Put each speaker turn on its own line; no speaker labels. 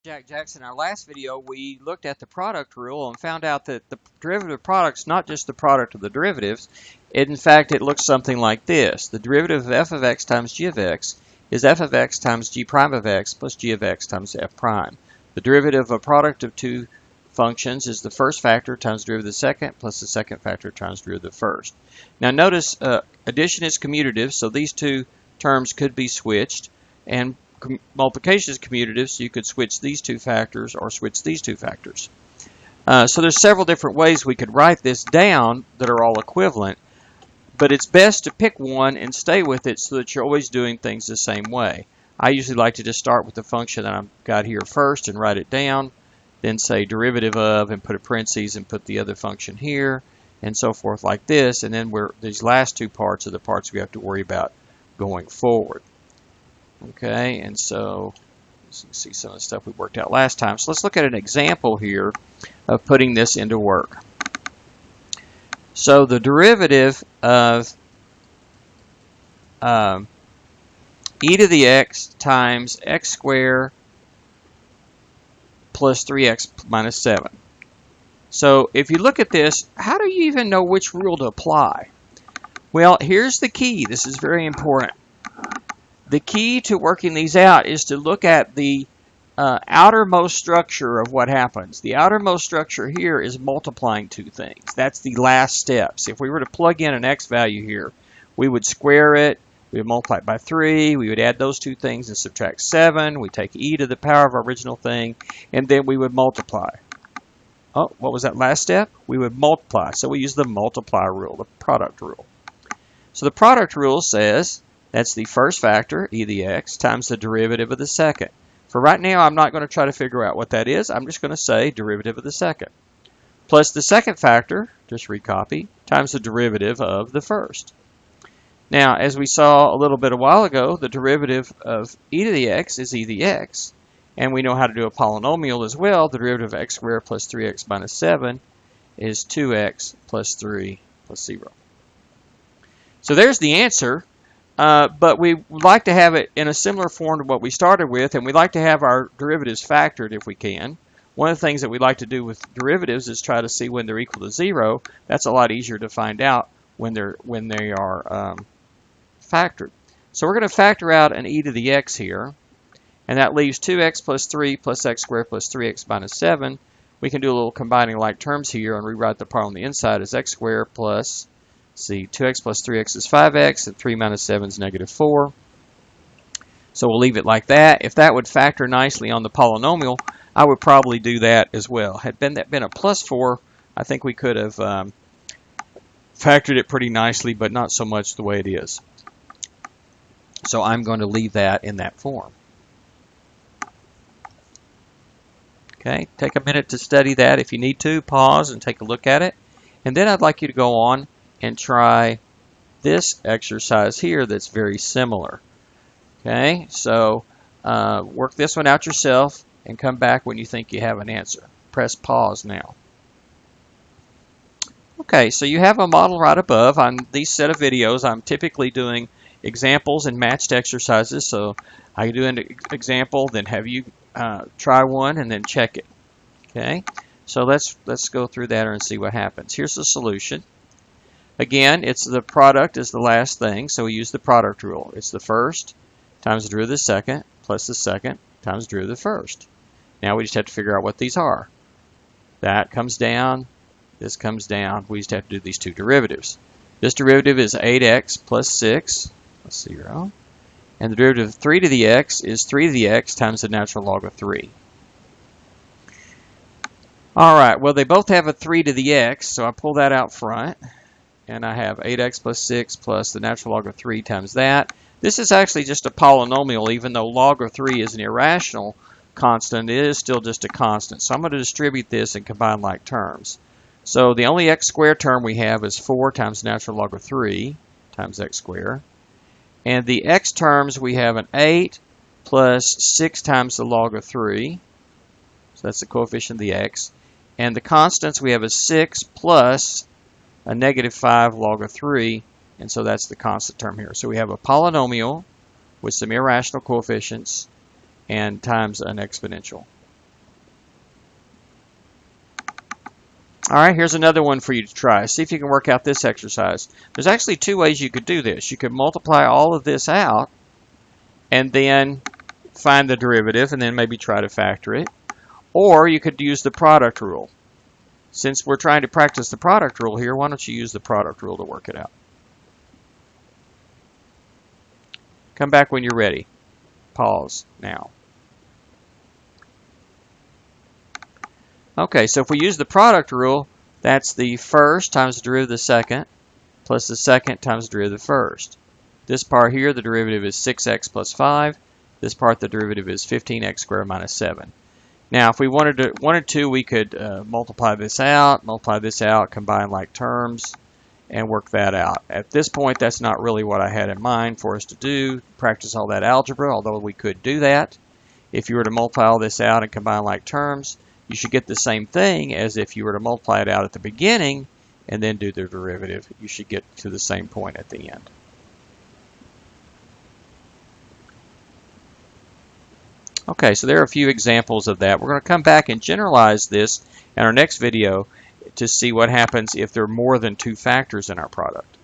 Jack Jackson. In our last video, we looked at the product rule and found out that the derivative product is not just the product of the derivatives. In fact, it looks something like this. The derivative of f of x times g of x is f of x times g prime of x plus g of x times f prime. The derivative of a product of two functions is the first factor times the derivative of the second plus the second factor times the derivative of the first. Now notice addition is commutative, so these two terms could be switched, and multiplication is commutative, so you could switch these two factors or switch these two factors. So there's several different ways we could write this down that are all equivalent, but it's best to pick one and stay with it so that you're always doing things the same way. I usually like to just start with the function that I've got here first and write it down, then say derivative of and put a parentheses and put the other function here, and so forth like this, and then these last two parts are the parts we have to worry about going forward. Okay, and so you can see some of the stuff we worked out last time. So let's look at an example here of putting this into work. So the derivative of e to the x times x squared plus 3x minus 7. So if you look at this, how do you even know which rule to apply? Well, here's the key. This is very important. The key to working these out is to look at the outermost structure of what happens. The outermost structure here is multiplying two things. That's the last steps. If we were to plug in an x value here, we would square it, we would multiply it by 3, we would add those two things and subtract 7, we take e to the power of our original thing, and then we would multiply. Oh, what was that last step? We would multiply. So we use the multiply rule, the product rule. So the product rule says that's the first factor, e to the x, times the derivative of the second. For right now, I'm not going to try to figure out what that is. I'm just going to say derivative of the second. Plus the second factor, just recopy, times the derivative of the first. Now, as we saw a little bit a while ago, the derivative of e to the x is e to the x. And we know how to do a polynomial as well. The derivative of x squared plus 3x minus 7 is 2x plus 3 plus 0. So there's the answer. But we would like to have it in a similar form to what we started with, and we like to have our derivatives factored if we can. One of the things that we like to do with derivatives is try to see when they're equal to 0. That's a lot easier to find out when they are factored. So we're going to factor out an e to the x here, and that leaves 2x plus 3 plus x squared plus 3x minus 7. We can do a little combining like terms here and rewrite the part on the inside as x squared plus, see, 2x plus 3x is 5x, and 3 minus 7 is negative 4. So we'll leave it like that. If that would factor nicely on the polynomial, I would probably do that as well. Had that been a plus 4, I think we could have factored it pretty nicely, but not so much the way it is. So I'm going to leave that in that form. Okay, take a minute to study that. If you need to, pause and take a look at it. And then I'd like you to go on and try this exercise here that's very similar. Okay, so work this one out yourself and come back when you think you have an answer. Press pause now. Okay, so you have a model right above. On these set of videos, I'm typically doing examples and matched exercises. So I do an example, then have you try one and then check it. Okay, so let's go through that and see what happens. Here's the solution. Again, it's the product is the last thing, so we use the product rule. It's the first times the derivative of the second plus the second times the derivative of the first. Now we just have to figure out what these are. That comes down, this comes down. We just have to do these two derivatives. This derivative is 8x plus 6 plus 0. And the derivative of 3 to the x is 3 to the x times the natural log of 3. All right, well, they both have a 3 to the x, so I pull that out front. And I have 8x plus 6 plus the natural log of 3 times that. This is actually just a polynomial, even though log of 3 is an irrational constant, it is still just a constant. So I'm going to distribute this and combine like terms. So the only x squared term we have is 4 times the natural log of 3 times x squared. And the x terms, we have an 8 plus 6 times the log of 3. So that's the coefficient of the x. And the constants, we have a 6 plus a negative 5 log of 3, and so that's the constant term here. So we have a polynomial with some irrational coefficients and times an exponential. All right, here's another one for you to try. See if you can work out this exercise. There's actually two ways you could do this. You could multiply all of this out and then find the derivative and then maybe try to factor it. Or you could use the product rule. Since we're trying to practice the product rule here, why don't you use the product rule to work it out? Come back when you're ready. Pause now. Okay, so if we use the product rule, that's the first times the derivative of the second plus the second times the derivative of the first. This part here, the derivative is 6x plus 5. This part, the derivative is 15x squared minus 7. Now, if we wanted to, we could multiply this out, combine like terms, and work that out. At this point, that's not really what I had in mind for us to do, practice all that algebra, although we could do that. If you were to multiply all this out and combine like terms, you should get the same thing as if you were to multiply it out at the beginning and then do the derivative. You should get to the same point at the end. Okay, so there are a few examples of that. We're going to come back and generalize this in our next video to see what happens if there are more than two factors in our product.